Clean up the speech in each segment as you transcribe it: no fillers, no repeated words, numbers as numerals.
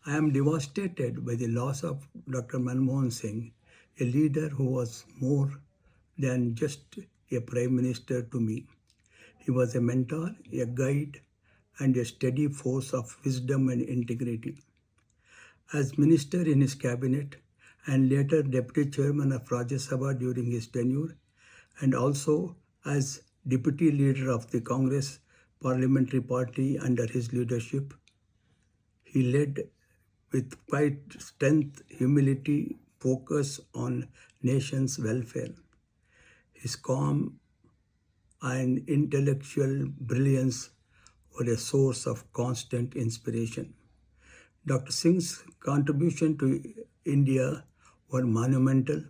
I am devastated by the loss of Dr. Manmohan Singh, a leader who was more than just a prime minister to me. He was a mentor, a guide, and a steady force of wisdom and integrity. As minister in his cabinet and later deputy chairman of Rajya Sabha during his tenure, and also as deputy leader of the Congress parliamentary party under his leadership, he led with quite strength, humility, focus on nation's welfare. His calm and intellectual brilliance were a source of constant inspiration. Dr. Singh's contribution to India were monumental.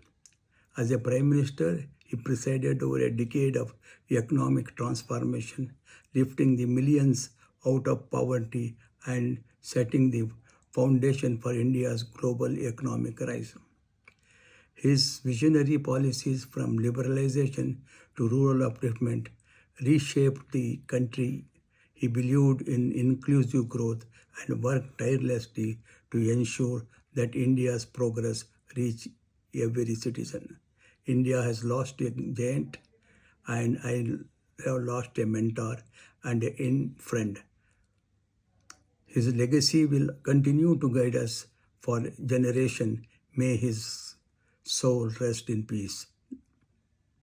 As a Prime Minister, he presided over a decade of economic transformation, lifting the millions out of poverty and setting the foundation for India's global economic rise. His visionary policies from liberalization to rural upliftment reshaped the country. He believed in inclusive growth and worked tirelessly to ensure that India's progress reached every citizen. India has lost a giant, and I have lost a mentor and a friend. His legacy will continue to guide us for generations. May his soul rest in peace.